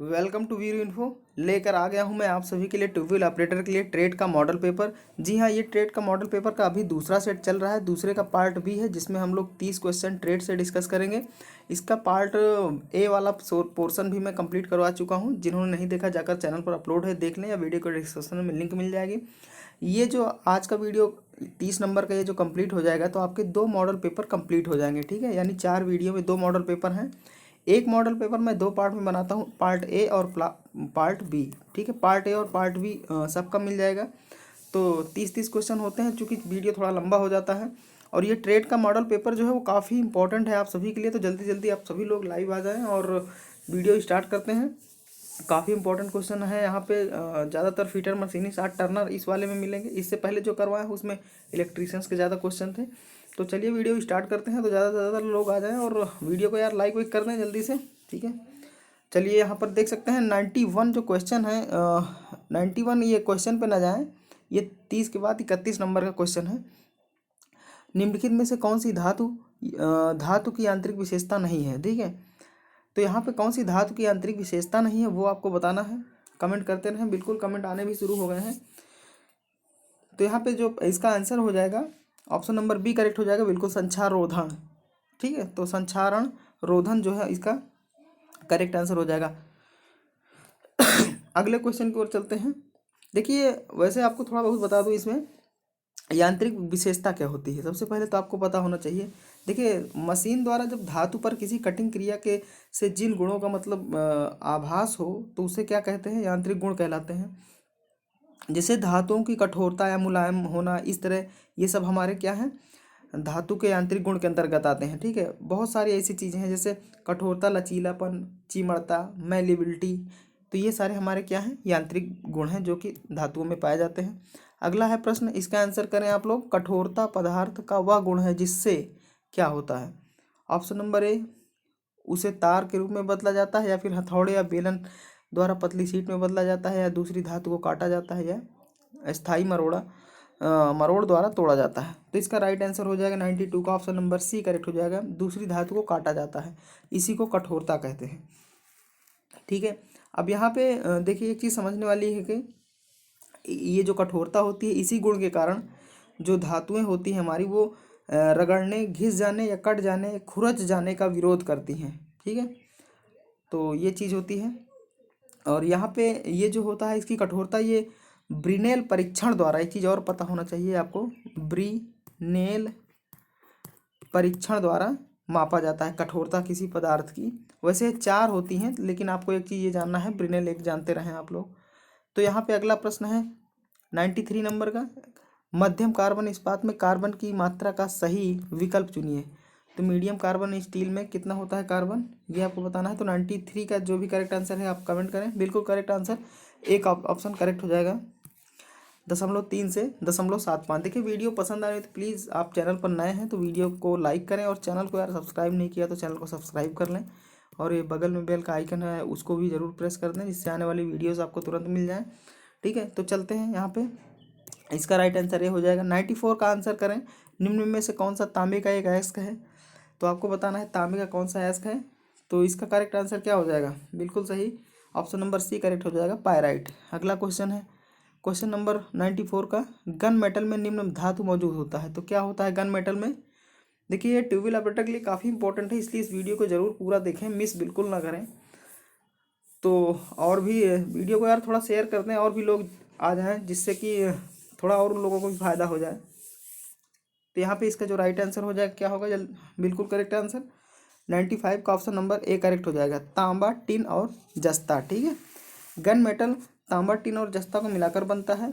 Welcome to Veer info. लेकर आ गया हूं मैं आप सभी के लिए टू व्हील ऑपरेटर के लिए ट्रेड का मॉडल पेपर। जी हाँ, ये ट्रेड का मॉडल पेपर का अभी दूसरा सेट चल रहा है, दूसरे का पार्ट भी है जिसमें हम लोग 30 क्वेश्चन ट्रेड से डिस्कस करेंगे। इसका पार्ट ए वाला पोर्शन भी मैं कंप्लीट करवा चुका हूं। जिन्होंने नहीं देखा जाकर चैनल पर अपलोड है, देख लें, या वीडियो को डिस्क्रिप्शन में लिंक मिल जाएगी। ये जो आज का वीडियो 30 नंबर का ये जो कंप्लीट हो जाएगा तो आपके 2 मॉडल पेपर कंप्लीट हो जाएंगे। ठीक है, यानी 4 वीडियो में 2 मॉडल पेपर हैं। एक मॉडल पेपर मैं 2 पार्ट में बनाता हूँ, पार्ट ए और पार्ट बी। ठीक है, पार्ट ए और पार्ट बी सबका मिल जाएगा। तो 30-30 क्वेश्चन होते हैं। चूँकि वीडियो थोड़ा लंबा हो जाता है और ये ट्रेड का मॉडल पेपर जो है वो काफ़ी इंपॉर्टेंट है आप सभी के लिए। तो जल्दी जल्दी आप सभी लोग लाइव आ जाएं और वीडियो स्टार्ट करते हैं। काफ़ी इंपॉर्टेंट क्वेश्चन है यहाँ पे। ज़्यादातर फीटर मशीनिस्ट टर्नर इस वाले में मिलेंगे। इससे पहले जो करवाए हैं उसमें इलेक्ट्रीशियंस के ज़्यादा क्वेश्चन थे। तो चलिए वीडियो स्टार्ट करते हैं। तो ज़्यादा से ज़्यादा लोग आ जाएं और वीडियो को यार लाइक वाइक कर दें जल्दी से। ठीक है, चलिए यहाँ पर देख सकते हैं 91 जो क्वेश्चन है। 91 ये क्वेश्चन पे ना जाएं, ये 30 के बाद 31 नंबर का क्वेश्चन है। निम्नलिखित में से कौन सी धातु की यांत्रिक विशेषता नहीं है। ठीक है, तो यहाँ पे कौन सी धातु की यांत्रिक विशेषता नहीं है वो आपको बताना है। कमेंट करते रहें, बिल्कुल कमेंट आने भी शुरू हो गए हैं। तो यहाँ पे जो इसका आंसर हो जाएगा ऑप्शन नंबर बी करेक्ट हो जाएगा, बिल्कुल, संचार रोधन। ठीक है, तो संचारण रोधन जो है इसका करेक्ट आंसर हो जाएगा। अगले क्वेश्चन की ओर चलते हैं। देखिए, वैसे आपको थोड़ा बहुत बता दूं, इसमें यांत्रिक विशेषता क्या होती है सबसे पहले तो आपको पता होना चाहिए। देखिए, मशीन द्वारा जब धातु पर किसी कटिंग क्रिया के से जिन गुणों का मतलब आभास हो तो उसे क्या कहते हैं, यांत्रिक गुण कहलाते हैं। जैसे धातुओं की कठोरता या मुलायम होना, इस तरह ये सब हमारे क्या हैं, धातु के यांत्रिक गुण के अंतर्गत आते हैं। ठीक है, बहुत सारी ऐसी चीज़ें हैं जैसे कठोरता, लचीलापन, चिमड़ता, मैलिबिलिटी। तो ये सारे हमारे क्या हैं, यांत्रिक गुण हैं जो कि धातुओं में पाए जाते हैं। अगला है प्रश्न, इसका आंसर करें आप लोग। कठोरता पदार्थ का वह गुण है जिससे क्या होता है। ऑप्शन नंबर ए, उसे तार के रूप में बदला जाता है, या फिर हथौड़े या बेलन द्वारा पतली शीट में बदला जाता है, या दूसरी धातु को काटा जाता है, या स्थायी मरोड़ द्वारा तोड़ा जाता है। तो इसका राइट आंसर हो जाएगा 92 का ऑप्शन नंबर सी करेक्ट हो जाएगा। दूसरी धातु को काटा जाता है, इसी को कठोरता कहते हैं। ठीक है, अब यहाँ पे देखिए एक चीज़ समझने वाली है कि ये जो कठोरता होती है, इसी गुण के कारण जो धातुएं होती हैं हमारी, वो रगड़ने, घिस जाने या कट जाने, खुरच जाने का विरोध करती हैं। ठीक है, तो ये चीज़ होती है। और यहाँ पे ये जो होता है इसकी कठोरता, ये ब्रिनेल परीक्षण द्वारा, एक चीज़ और पता होना चाहिए आपको, ब्रिनेल परीक्षण द्वारा मापा जाता है कठोरता किसी पदार्थ की। वैसे 4 होती हैं, लेकिन आपको एक चीज़ ये जानना है, ब्रिनेल एक जानते रहें आप लोग। तो यहाँ पे अगला प्रश्न है 93 नंबर का, मध्यम कार्बन इस्पात में कार्बन की मात्रा का सही विकल्प चुनिए। तो मीडियम कार्बन स्टील में कितना होता है कार्बन, ये आपको बताना है। तो 93 का जो भी करेक्ट आंसर है आप कमेंट करें। बिल्कुल करेक्ट आंसर एक ऑप्शन करेक्ट हो जाएगा, 0.3 से 0.75। देखिए, वीडियो पसंद आए तो प्लीज़, आप चैनल पर नए हैं तो वीडियो को लाइक करें, और चैनल को यार सब्सक्राइब नहीं किया तो चैनल को सब्सक्राइब कर लें, और ये बगल में बेल का आइकन है उसको भी ज़रूर प्रेस कर दें, जिससे आने वाली वीडियोज़ आपको तुरंत मिल जाएँ। ठीक है, तो चलते हैं यहाँ पे। इसका राइट आंसर ये हो जाएगा 94 का आंसर करें। निम्न में से कौन सा तांबे का एक अयस्क है। तो आपको बताना है तांबे का कौन सा अयस्क है। तो इसका करेक्ट आंसर क्या हो जाएगा, बिल्कुल सही, ऑप्शन नंबर सी करेक्ट हो जाएगा, पायराइट। अगला क्वेश्चन है क्वेश्चन नंबर 94 का, गन मेटल में निम्न धातु मौजूद होता है। तो क्या होता है गन मेटल में। देखिए, ये ट्यूबवेल ऑपरेटर के लिए काफ़ी इंपॉर्टेंट है, इसलिए इस वीडियो को ज़रूर पूरा देखें, मिस बिल्कुल ना करें। तो और भी वीडियो को यार थोड़ा शेयर कर दें, और भी लोग आ जाएं, जिससे कि थोड़ा और उन लोगों को भी फ़ायदा हो जाए। तो यहाँ पे इसका जो राइट आंसर हो जाएगा क्या होगा, बिल्कुल करेक्ट आंसर 95 का ऑप्शन नंबर ए करेक्ट हो जाएगा, तांबा, टिन और जस्ता। ठीक है, गन मेटल तांबा, टिन और जस्ता को मिलाकर बनता है।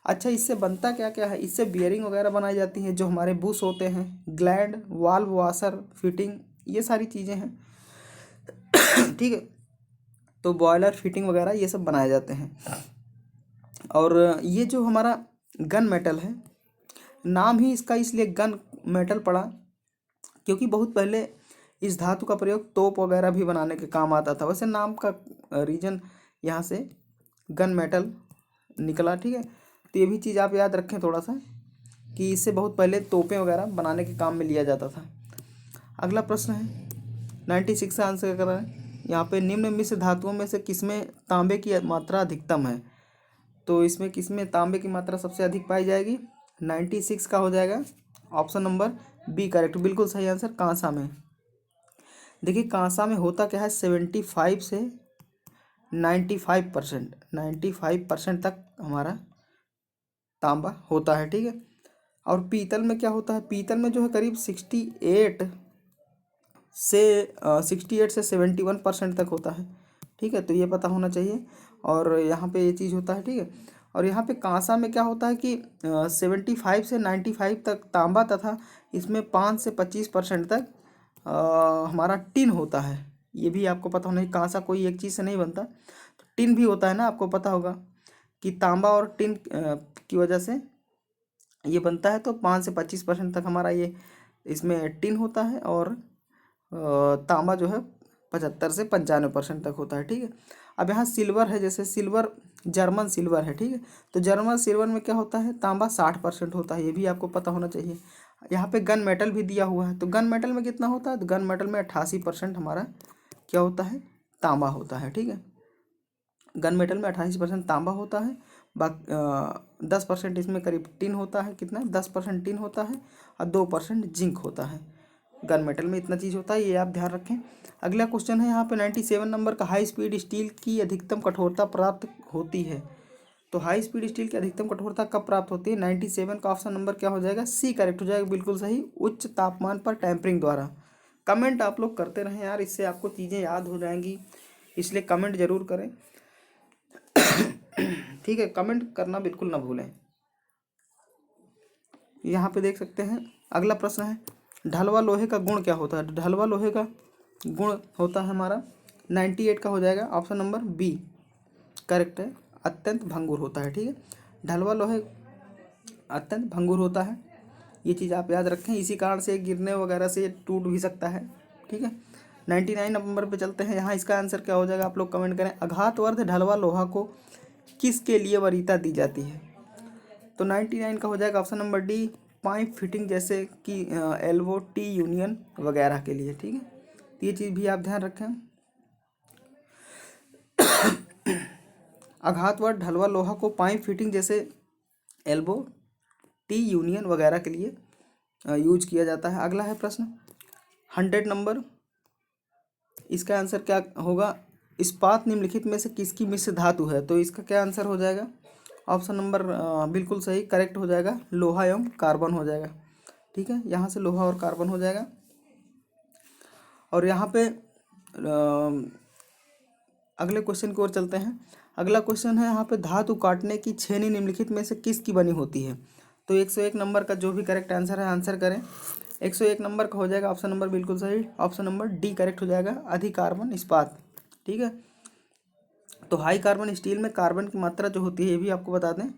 अच्छा, इससे बनता क्या क्या है, इससे बियरिंग वगैरह बनाई जाती हैं, जो हमारे बुश होते हैं, ग्लैंड, वाल्व, वाशर, फिटिंग, ये सारी चीज़ें हैं। ठीक है, तो बॉयलर, फिटिंग वगैरह ये सब बनाए जाते हैं। और ये जो हमारा गन मेटल है, नाम ही इसका इसलिए गन मेटल पड़ा क्योंकि बहुत पहले इस धातु का प्रयोग तोप वगैरह भी बनाने के काम आता था। वैसे नाम का रीजन यहाँ से गन मेटल निकला। ठीक है, तो ये भी चीज़ आप याद रखें थोड़ा सा, कि इससे बहुत पहले तोपें वगैरह बनाने के काम में लिया जाता था। अगला प्रश्न है 96 का आंसर कर रहे हैं। यहाँ पे निम्न मिश्र धातुओं में से किसमें तांबे की मात्रा अधिकतम है? तो इसमें किसमें तांबे की मात्रा सबसे अधिक पाई जाएगी? 96 का हो जाएगा ऑप्शन नंबर बी करेक्ट, बिल्कुल सही आंसर कांसा में। देखिए कांसा में होता क्या है, 75 से 95%, 95% तक हमारा तांबा होता है, ठीक है। और पीतल में क्या होता है, पीतल में जो है करीब 68 से 71% तक होता है, ठीक है। तो ये पता होना चाहिए, और यहाँ पे ये चीज़ होता है, ठीक है। और यहाँ पे कांसा में क्या होता है कि 75 से 95 तक तांबा तथा इसमें 5 से 25% तक हमारा टिन होता है। ये भी आपको पता होना चाहिए, कांसा कोई एक चीज़ से नहीं बनता, तो टिन भी होता है ना, आपको पता होगा कि तांबा और टिन की वजह से ये बनता है। तो 5 से 25% तक हमारा ये इसमें टिन होता है, और तांबा जो है 75 से 95% तक होता है, ठीक है। अब यहाँ सिल्वर है, जैसे सिल्वर जर्मन सिल्वर है, ठीक है। तो जर्मन सिल्वर में क्या होता है, तांबा 60% होता है, ये भी आपको पता होना चाहिए। यहाँ पे गन मेटल भी दिया हुआ है, तो गन मेटल में कितना होता है, तो गन मेटल में 88% हमारा क्या होता है, तांबा होता है, ठीक है। गन मेटल में 88% तांबा होता है, बाकी 10% इसमें करीब टिन होता है, कितना 10% टिन होता है, और 2% जिंक होता है। गन मेटल में इतना चीज़ होता है, ये आप ध्यान रखें। अगला क्वेश्चन है यहाँ पे 97 नंबर का, हाई स्पीड स्टील की अधिकतम कठोरता प्राप्त होती है। तो हाई स्पीड स्टील की अधिकतम कठोरता कब प्राप्त होती है? 97 का ऑप्शन नंबर क्या हो जाएगा, सी करेक्ट हो जाएगा, बिल्कुल सही, उच्च तापमान पर टेम्परिंग द्वारा। कमेंट आप लोग करते रहें यार, इससे आपको चीज़ें याद हो जाएंगी, इसलिए कमेंट जरूर करें, ठीक है। कमेंट करना बिल्कुल ना भूलें। यहाँ पे देख सकते हैं अगला प्रश्न है, ढलवा लोहे का गुण क्या होता है? ढलवा लोहे का गुण होता है हमारा 98 का हो जाएगा, ऑप्शन नंबर बी करेक्ट है, अत्यंत भंगुर होता है, ठीक है। ढलवा लोहे अत्यंत भंगुर होता है, ये चीज़ आप याद रखें, इसी कारण से गिरने वगैरह से टूट भी सकता है, ठीक है। 99 नंबर पे चलते हैं, यहाँ इसका आंसर क्या हो जाएगा, आप लोग कमेंट करें। अघातवर्ध ढलवा लोहा को किसके लिए वरीयता दी जाती है? तो 99 का हो जाएगा option number D, pipe fitting जैसे कि एल्बो टी यूनियन वगैरह के लिए, ठीक है। तो ये चीज़ भी आप ध्यान रखें। आघातवर्ध ढलवा लोहा को पाइप फिटिंग जैसे एल्बो टी यूनियन वगैरह के लिए यूज किया जाता है। अगला है प्रश्न 100 नंबर, इसका आंसर क्या होगा, इस्पात निम्नलिखित में से किसकी मिश्र धातु है? तो इसका क्या आंसर हो जाएगा, ऑप्शन नंबर बिल्कुल सही करेक्ट हो जाएगा, लोहा एवं कार्बन हो जाएगा, ठीक है। यहाँ से लोहा और कार्बन हो जाएगा। और यहाँ पे अगले क्वेश्चन की ओर चलते हैं। अगला क्वेश्चन है यहाँ पे, धातु काटने की छेनी निम्नलिखित में से किसकी बनी होती है? तो 101 नंबर का जो भी करेक्ट आंसर है आंसर करें। 101 नंबर का हो जाएगा ऑप्शन नंबर बिल्कुल सही, ऑप्शन नंबर डी करेक्ट हो जाएगा, अधिकार्बन इस्पात, ठीक है। तो हाई कार्बन स्टील में कार्बन की मात्रा जो होती है ये भी आपको बता दें।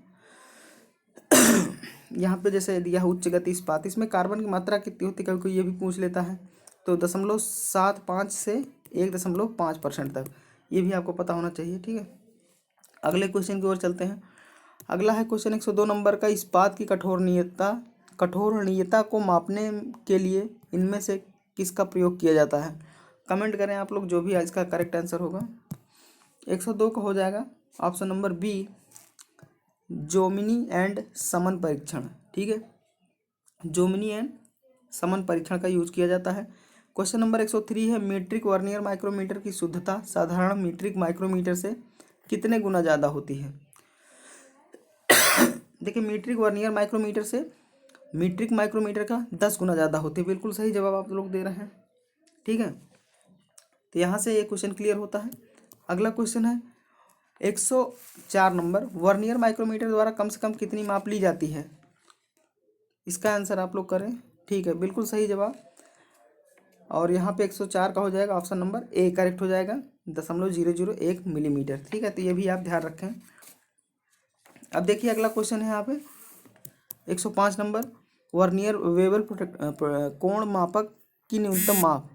यहाँ पे जैसे दिया है उच्च गति इस्पात, इसमें कार्बन की मात्रा कितनी होती है, कभी कोई ये भी पूछ लेता है। तो 0.75 से 1.5% तक, ये भी आपको पता होना चाहिए, ठीक है। अगले क्वेश्चन की ओर चलते हैं। अगला है क्वेश्चन 102 नंबर का, इस्पात की कठोरनीयता को मापने के लिए इनमें से किसका प्रयोग किया जाता है? कमेंट करें आप लोग जो भी इसका करेक्ट आंसर होगा। 102 का हो जाएगा option number B, जोमिनी and someone परीक्षण, ठीक है। जोमिनी एंड समन परीक्षण का यूज किया जाता है। क्वेश्चन नंबर 103 है, मीट्रिक वर्नियर माइक्रोमीटर की शुद्धता साधारण मीट्रिक माइक्रोमीटर से कितने गुना ज़्यादा होती है? देखिए मीट्रिक वर्नियर माइक्रोमीटर से मीट्रिक माइक्रोमीटर का 10 गुना ज़्यादा होती है, बिल्कुल सही जवाब आप लोग दे रहे हैं, ठीक है। तो यहाँ से ये क्वेश्चन क्लियर होता है। अगला क्वेश्चन है 104 नंबर, वर्नियर माइक्रोमीटर द्वारा कम से कम कितनी माप ली जाती है? इसका आंसर आप लोग करें, ठीक है, बिल्कुल सही जवाब। और यहाँ पे 104 का हो जाएगा ऑप्शन नंबर ए करेक्ट हो जाएगा, 0.001 मिलीमीटर, ठीक है। तो ये भी आप ध्यान रखें। अब देखिए अगला क्वेश्चन है यहाँ पे 105 नंबर, वर्नियर वेवल कोण मापक की न्यूनतम माप,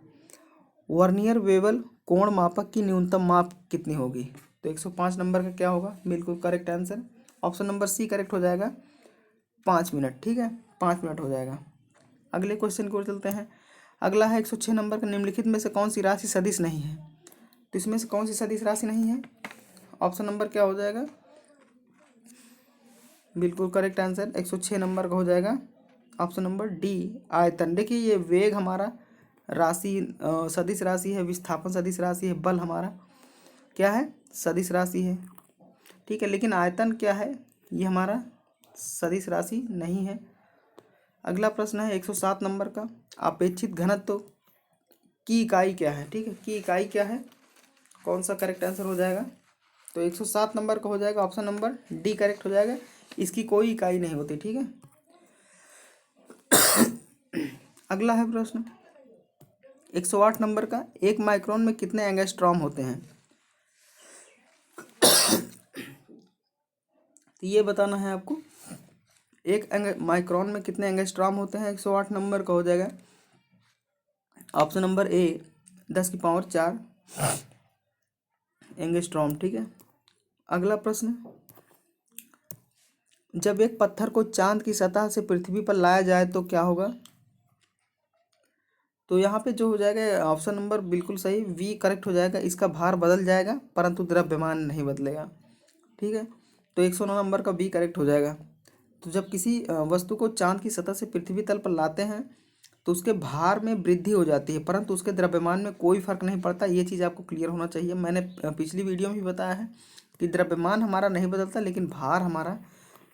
वर्नियर वेवल कोण मापक की न्यूनतम माप कितनी होगी? तो 105 नंबर का क्या होगा, बिल्कुल correct answer option number C correct हो जाएगा, 5 मिनट, ठीक है, 5 मिनट हो जाएगा। अगले क्वेश्चन की ओर चलते हैं। अगला है 106 नंबर का, निम्नलिखित में से कौन सी राशि सदिश नहीं है? तो इसमें से कौन सी सदिश राशि नहीं है? ऑप्शन नंबर क्या हो जाएगा? बिल्कुल करेक्ट आंसर 106 नंबर का हो जाएगा ऑप्शन नंबर डी आयतन। देखिए ये वेग हमारा राशि सदिश राशि है, विस्थापन सदिश राशि है, बल हमारा क्या है? सदिश राशि है, ठीक है। लेकिन आयतन क्या है? ये हमारा सदिश राशि नहीं है। अगला प्रश्न है 107 नंबर का, अपेक्षित घनत्व की इकाई क्या है? ठीक है, की इकाई क्या है? कौन सा करेक्ट आंसर हो जाएगा? तो 107 नंबर का हो जाएगा ऑप्शन नंबर डी करेक्ट हो जाएगा। इसकी कोई इकाई नहीं होती, ठीक है। अगला है प्रश्न 108 नंबर का, एक माइक्रोन में कितने एंगस्ट्रॉम होते हैं? तो ये बताना है आपको, एक माइक्रोन में कितने एंगस्ट्रॉम होते हैं। 108 नंबर का हो जाएगा ऑप्शन नंबर ए 10⁴ एंगस्ट्रॉम, ठीक है। अगला प्रश्न, जब एक पत्थर को चांद की सतह से पृथ्वी पर लाया जाए तो क्या होगा? तो यहाँ पे जो हो जाएगा ऑप्शन नंबर बिल्कुल सही वी करेक्ट हो जाएगा। इसका भार बदल जाएगा परंतु द्रव्यमान नहीं बदलेगा, ठीक है। तो 109 नंबर का बी करेक्ट हो जाएगा। तो जब किसी वस्तु को चांद की सतह से पृथ्वी तल पर लाते हैं तो उसके भार में वृद्धि हो जाती है परंतु उसके द्रव्यमान में कोई फर्क नहीं पड़ता। ये चीज़ आपको क्लियर होना चाहिए। मैंने पिछली वीडियो में भी बताया है कि द्रव्यमान हमारा नहीं बदलता लेकिन भार हमारा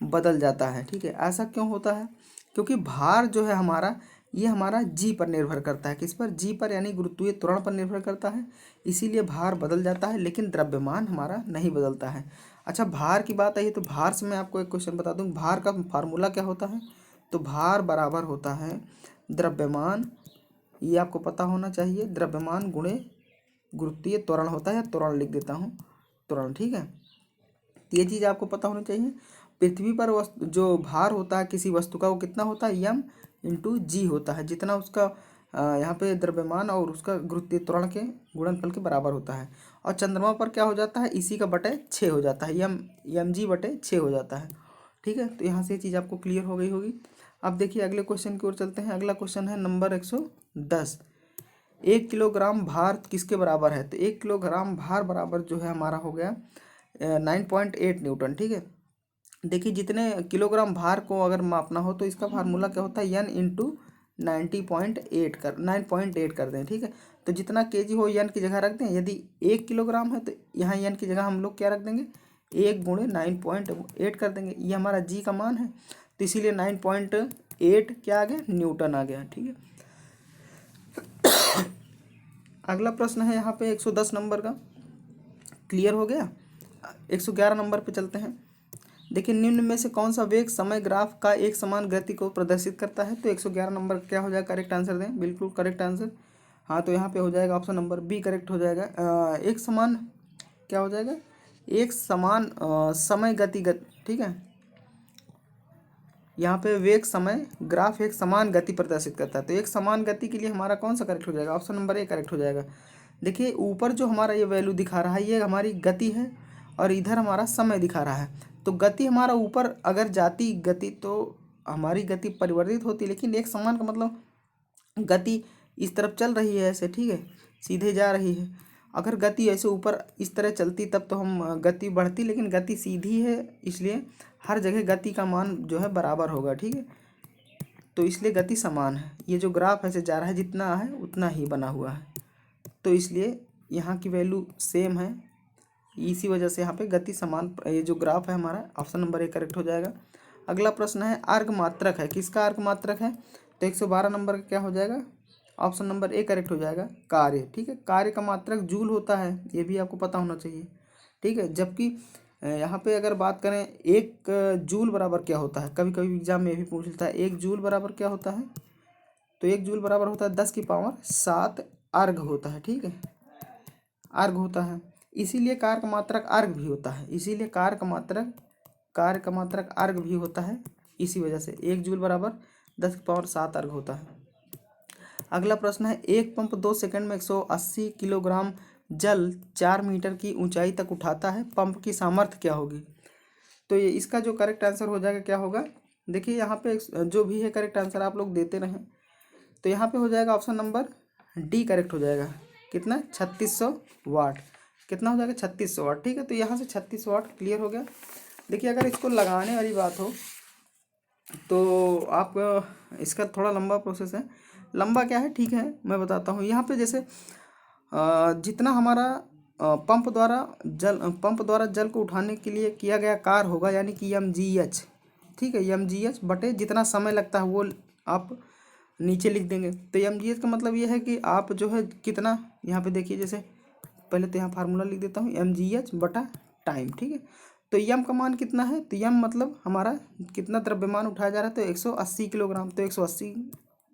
बदल जाता है, ठीक है। ऐसा क्यों होता है? क्योंकि भार जो है हमारा, ये हमारा जी पर निर्भर करता है। किस पर? जी पर, यानी गुरुत्वीय त्वरण पर निर्भर करता है। इसीलिए भार बदल जाता है लेकिन द्रव्यमान हमारा नहीं बदलता है। अच्छा, भार की बात आई तो भार से मैं आपको एक क्वेश्चन बता दूं, भार का फार्मूला क्या होता है? तो भार बराबर होता है द्रव्यमान, ये आपको पता होना चाहिए, द्रव्यमान गुणे गुरुत्वीय त्वरण होता है, या त्वरण लिख देता हूँ, त्वरण, ठीक है। तो ये चीज़ आपको पता होनी चाहिए। पृथ्वी पर वस्तु जो भार होता है किसी वस्तु का वो कितना होता है? यम इंटू जी होता है, जितना उसका यहाँ पे द्रव्यमान और उसका गुरुत्वीय त्वरण के गुणनफल के बराबर होता है। और चंद्रमा पर क्या हो जाता है? इसी का बटे 6 हो जाता है, यम जी बटे 6 हो जाता है, ठीक है। तो यहाँ से ये चीज़ आपको क्लियर हो गई होगी। अब देखिए अगले क्वेश्चन की ओर चलते हैं। अगला क्वेश्चन है नंबर 110, 1 किलोग्राम भार किसके बराबर है? तो 1 किलोग्राम भार बराबर जो है हमारा हो गया 9.8 न्यूटन, ठीक है। देखिए जितने किलोग्राम भार को अगर मापना हो तो इसका फार्मूला क्या होता है? एन इंटू 9.8 कर दें, ठीक है। तो जितना केजी हो एन की जगह रख दें। यदि 1 किलोग्राम है तो यहाँ एन की जगह हम लोग क्या रख देंगे? 1 गुणे 9.8 कर देंगे। ये हमारा जी का मान है तो इसीलिए 9.8 क्या आ गया? न्यूटन आ गया, ठीक है। अगला प्रश्न है यहाँ पे 110 नंबर का, क्लियर हो गया। 111 नंबर पे चलते हैं। देखिए निम्न में से कौन सा वेग समय ग्राफ का एक समान गति को प्रदर्शित करता है? तो 111 नंबर क्या हो जाएगा? करेक्ट आंसर दें, बिल्कुल करेक्ट आंसर। हाँ, तो यहाँ पे हो जाएगा ऑप्शन नंबर बी करेक्ट हो जाएगा। एक समान क्या हो जाएगा? एक समान समय गति, ठीक है। यहाँ पे वेग समय ग्राफ एक समान गति प्रदर्शित करता है। तो एक समान गति के लिए हमारा कौन सा करेक्ट हो जाएगा? ऑप्शन नंबर ए करेक्ट हो जाएगा। देखिए ऊपर जो हमारा ये वैल्यू दिखा रहा है ये हमारी गति है और इधर हमारा समय दिखा रहा है। तो गति हमारा ऊपर अगर जाती गति तो हमारी गति परिवर्तित होती, लेकिन एक समान का मतलब गति इस तरफ चल रही है ऐसे, ठीक है, सीधे जा रही है। अगर गति ऐसे ऊपर इस तरह चलती तब तो हम गति बढ़ती, लेकिन गति सीधी है इसलिए हर जगह गति का मान जो है बराबर होगा, ठीक है। तो इसलिए गति समान है। ये जो ग्राफ ऐसे जा रहा है जितना है उतना ही बना हुआ है, तो इसलिए यहाँ की वैल्यू सेम है। इसी वजह से यहाँ पे गति समान, ये जो ग्राफ है हमारा ऑप्शन नंबर ए करेक्ट हो जाएगा। अगला प्रश्न है अर्घ मात्रक है, किसका अर्घ मात्रक है? तो 112 नंबर का क्या हो जाएगा? ऑप्शन नंबर ए करेक्ट हो जाएगा, कार्य, ठीक है। कार्य का मात्रक जूल होता है, ये भी आपको पता होना चाहिए, ठीक है। जबकि यहाँ पे अगर बात करें एक जूल बराबर क्या होता है, कभी कभी एग्जाम में भी पूछता है एक जूल बराबर क्या होता है? तो एक जूल बराबर होता है 10⁻7 अर्घ होता है, ठीक है, अर्घ होता है। इसीलिए कार्य का मात्रक अर्घ भी होता है, इसीलिए कार्य का मात्रक अर्घ भी होता है। इसी वजह से 1 जूल बराबर 10⁻7 अर्घ होता है। अगला प्रश्न है एक पंप 2 सेकंड में 180 किलोग्राम जल 4 मीटर की ऊंचाई तक उठाता है, पंप की सामर्थ्य क्या होगी? तो ये इसका जो करेक्ट आंसर हो जाएगा क्या होगा? देखिए यहाँ पे जो भी है करेक्ट आंसर आप लोग देते रहें। तो यहाँ पे हो जाएगा ऑप्शन नंबर डी करेक्ट हो जाएगा, कितना? 3600 वाट। कितना हो जाएगा 3600 वाट। ठीक है, तो यहाँ से 3600 वाट क्लियर हो गया। देखिए अगर इसको लगाने वाली बात हो तो आप इसका थोड़ा लंबा प्रोसेस है। लंबा क्या है, ठीक है मैं बताता हूँ। यहाँ पे जैसे जितना हमारा पंप द्वारा जल को उठाने के लिए किया गया कार्य होगा, यानी कि mgh, ठीक है, mgh बटे जितना समय लगता है वो आप नीचे लिख देंगे। तो mgh का मतलब ये है कि आप जो है कितना, यहाँ पे देखिए जैसे पहले तो यहाँ फार्मूला लिख देता हूँ, mgh बटा टाइम। ठीक है, तो यम का मान कितना है, तो यम मतलब हमारा कितना द्रव्यमान उठाया जा रहा है, तो 180 किलोग्राम, तो 180।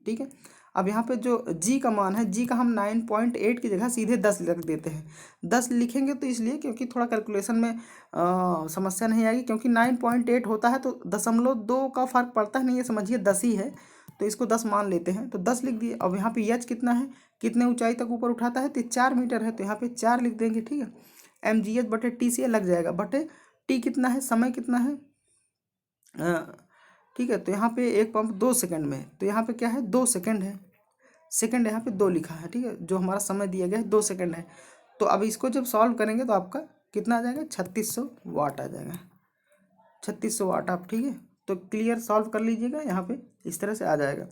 ठीक है, अब यहाँ पे जो जी का मान है, जी का हम 9.8 की जगह सीधे 10 लिख देते हैं। 10 लिखेंगे तो इसलिए क्योंकि थोड़ा कैलकुलेशन में समस्या नहीं आएगी, क्योंकि 9.8 होता है तो 0.2 का फर्क पड़ता है नहीं, ये समझिए 10 ही है, तो इसको 10 मान लेते हैं, तो 10 लिख दिए। अब यहाँ पे एच कितना है, कितने ऊंचाई तक ऊपर उठाता है, तो 4 मीटर है, तो यहाँ पे 4 लिख देंगे। ठीक है, mgh बटे टी से लग जाएगा, बटे टी कितना है, समय कितना है, ठीक है, तो यहाँ पे एक पंप 2 सेकंड में है, तो यहाँ पे क्या है 2 सेकंड है, सेकंड यहाँ पे 2 लिखा है। ठीक है, जो हमारा समय दिया गया है 2 सेकंड है। तो अब इसको जब सॉल्व करेंगे तो आपका कितना आ जाएगा, 3600 वाट आ जाएगा, 3600 वाट आप। ठीक है, तो क्लियर सॉल्व कर लीजिएगा, यहाँ पे इस तरह से आ जाएगा।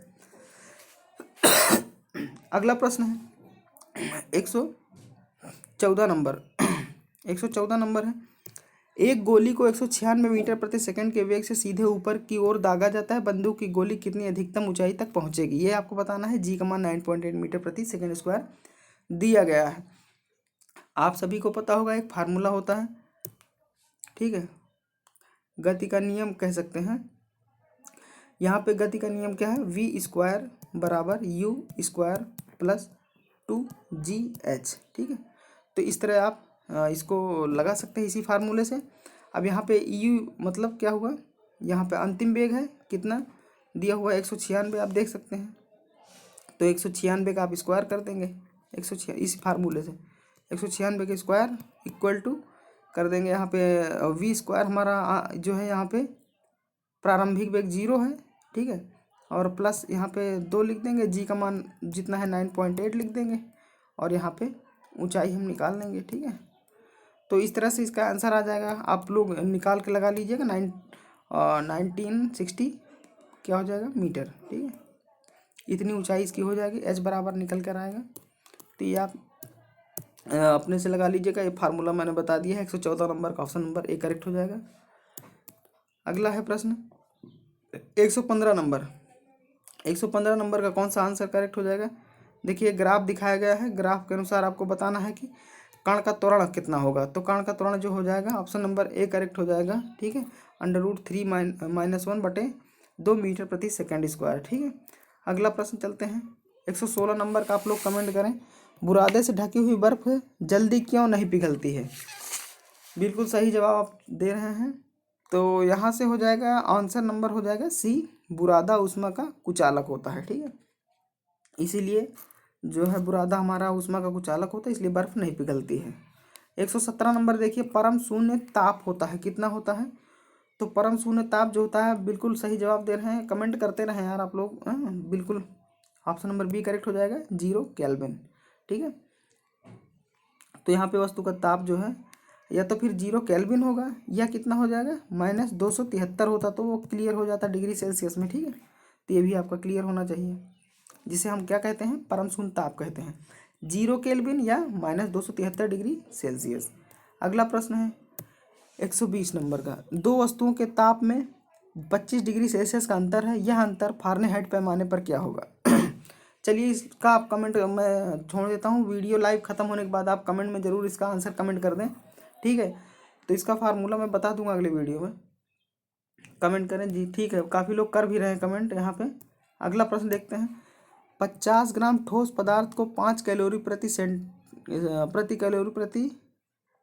अगला प्रश्न है 114 नंबर। 114 नंबर है, एक गोली को 196 मीटर प्रति सेकंड के वेग से सीधे ऊपर की ओर दागा जाता है, बंदूक की गोली कितनी अधिकतम ऊंचाई तक पहुंचेगी, ये आपको बताना है। जी का मान 9.8 मीटर प्रति सेकंड स्क्वायर दिया गया है। आप सभी को पता होगा एक फार्मूला होता है, ठीक है, गति का नियम कह सकते हैं। यहाँ पे गति का नियम क्या है, वी स्क्वायर बराबर यू स्क्वायर प्लस 2gh। ठीक है, तो इस तरह आप इसको लगा सकते हैं इसी फार्मूले से। अब यहाँ पे यू मतलब क्या हुआ, यहाँ पे अंतिम वेग है कितना दिया हुआ है 196, आप देख सकते हैं, तो 196 का आप स्क्वायर कर देंगे 196 इस फार्मूले से, 196 का स्क्वायर इक्वल टू कर देंगे यहाँ पे वी स्क्वायर हमारा जो है यहाँ पे प्रारंभिक वेग 0 है। ठीक है, और प्लस यहाँ पे 2 लिख देंगे, जी का मान जितना है 9.8 लिख देंगे, और यहाँ पे ऊंचाई हम निकाल लेंगे। ठीक है, तो इस तरह से इसका आंसर आ जाएगा, आप लोग निकाल के लगा लीजिएगा 1960 क्या हो जाएगा मीटर। ठीक है, इतनी ऊंचाई इसकी हो जाएगी, एच बराबर निकल कर आएगा। तो ये आप अपने से लगा लीजिएगा, ये फार्मूला मैंने बता दिया है। 114 नंबर का ऑप्शन नंबर ए करेक्ट हो जाएगा। अगला है प्रश्न 115 नंबर। 115 नंबर का कौन सा आंसर करेक्ट हो जाएगा, देखिए ग्राफ दिखाया गया है, ग्राफ के अनुसार आपको बताना है कि कण का त्वरण कितना होगा। तो कण का त्वरण जो हो जाएगा ऑप्शन नंबर ए करेक्ट हो जाएगा। ठीक है, √3 - 1 बटे 2 मीटर प्रति सेकंड स्क्वायर। ठीक है, अगला प्रश्न चलते हैं 116 नंबर का। आप लोग कमेंट करें, बुरादे से ढकी हुई बर्फ जल्दी क्यों नहीं पिघलती है। बिल्कुल सही जवाब आप दे रहे हैं, तो यहाँ से हो जाएगा आंसर नंबर हो जाएगा सी, बुरादा ऊष्मा का कुचालक होता है। ठीक है, इसीलिए जो है बुरादा हमारा ऊष्मा का कुचालक होता है, इसलिए बर्फ नहीं पिघलती है। 117 नंबर देखिए, परम शून्य ताप होता है, कितना होता है, तो परम शून्य ताप जो होता है, बिल्कुल सही जवाब दे रहे हैं, कमेंट करते रहें यार आप लोग। बिल्कुल ऑप्शन नंबर बी करेक्ट हो जाएगा, 0 केल्विन। ठीक है, तो यहाँ पे वस्तु का ताप जो है या तो फिर 0 केल्विन होगा, या कितना हो जाएगा -273 होता, तो वो क्लियर हो जाता डिग्री सेल्सियस में। ठीक है, तो ये भी आपका क्लियर होना चाहिए, जिसे हम क्या कहते हैं, परम शून्य ताप कहते हैं, 0 केल्विन या -273 डिग्री सेल्सियस। अगला प्रश्न है 120 नंबर का, दो वस्तुओं के ताप में 25 डिग्री सेल्सियस का अंतर है, यह अंतर फारेनहाइट पैमाने पर क्या होगा। चलिए इसका आप कमेंट मैं छोड़ देता हूँ, वीडियो लाइव ख़त्म होने के बाद आप कमेंट में ज़रूर इसका आंसर कमेंट कर दें। ठीक है, तो इसका फार्मूला मैं बता दूंगा अगले वीडियो में, कमेंट करें जी। ठीक है, काफ़ी लोग कर भी रहे हैं कमेंट यहाँ पे। अगला प्रश्न देखते हैं, 50 ग्राम ठोस पदार्थ को 5 कैलोरी प्रति कैलोरी प्रति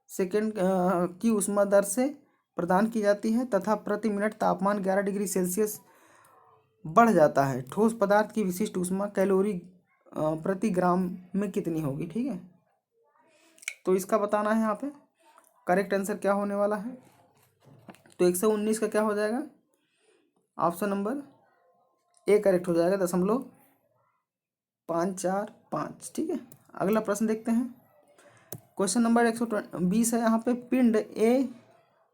सेकेंड की ऊष्मा दर से प्रदान की जाती है, तथा प्रति मिनट तापमान 11 डिग्री सेल्सियस बढ़ जाता है। ठोस पदार्थ की विशिष्ट ऊष्मा कैलोरी प्रति ग्राम में कितनी होगी। ठीक है, तो इसका बताना है यहाँ पे, करेक्ट आंसर क्या होने वाला है, तो 119 का क्या हो जाएगा, ऑप्शन नंबर ए करेक्ट हो जाएगा, 0.545। ठीक है, अगला प्रश्न देखते हैं क्वेश्चन नंबर 120 है यहाँ पे, पिंड ए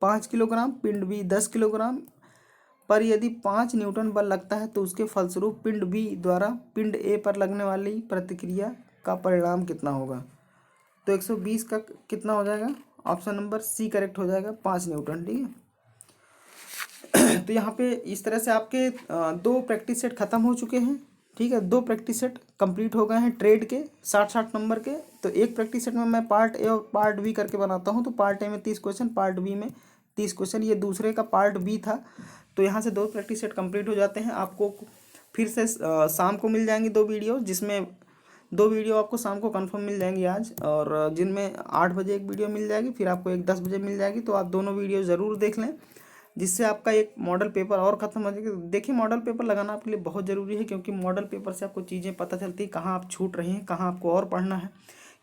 5 किलोग्राम, पिंड बी 10 किलोग्राम पर यदि 5 न्यूटन बल लगता है तो उसके फलस्वरूप पिंड बी द्वारा पिंड ए पर लगने वाली प्रतिक्रिया का परिणाम कितना होगा। तो 120 का कितना हो जाएगा, ऑप्शन नंबर सी करेक्ट हो जाएगा, 5 न्यूटन। ठीक है, तो यहाँ पे इस तरह से आपके 2 प्रैक्टिस सेट खत्म हो चुके हैं। ठीक है, 2 प्रैक्टिस सेट कंप्लीट हो गए हैं ट्रेड के 60-60 नंबर के। तो एक प्रैक्टिस सेट में मैं पार्ट ए और पार्ट बी करके बनाता हूँ। तो पार्ट ए में 30 क्वेश्चन, पार्ट बी में 30 क्वेश्चन, ये दूसरे का पार्ट बी था। तो यहाँ से 2 प्रैक्टिस सेट कंप्लीट हो जाते हैं। आपको फिर से शाम को मिल जाएंगी 2 वीडियो, जिसमें 2 वीडियो आपको शाम को कंफर्म मिल जाएंगी आज, और जिनमें 8 बजे एक वीडियो मिल जाएगी, फिर आपको एक 10 बजे मिल जाएगी। तो आप दोनों वीडियो ज़रूर देख लें, जिससे आपका एक मॉडल पेपर और ख़त्म हो जाएगा। देखिए, मॉडल पेपर लगाना आपके लिए बहुत ज़रूरी है, क्योंकि मॉडल पेपर से आपको चीज़ें पता चलती है, कहाँ आप छूट रहे हैं, कहाँ आपको और पढ़ना है।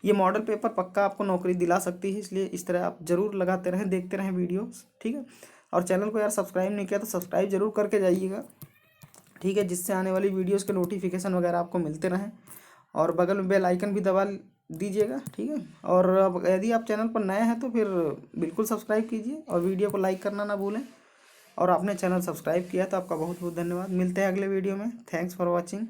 ये मॉडल पेपर पक्का आपको नौकरी दिला सकती है, इसलिए इस तरह आप ज़रूर लगाते रहें, देखते रहें वीडियोस। ठीक है, और चैनल को यार सब्सक्राइब नहीं किया तो सब्सक्राइब जरूर करके जाइएगा। ठीक है, जिससे आने वाली वीडियोस के नोटिफिकेशन वगैरह आपको मिलते रहें, और बगल में बेल आइकन भी दबा दीजिएगा। ठीक है, और अब यदि आप चैनल पर नए हैं तो फिर बिल्कुल सब्सक्राइब कीजिए, और वीडियो को लाइक करना ना भूलें। और आपने चैनल सब्सक्राइब किया तो आपका बहुत बहुत धन्यवाद। मिलते हैं अगले वीडियो में। Thanks for watching.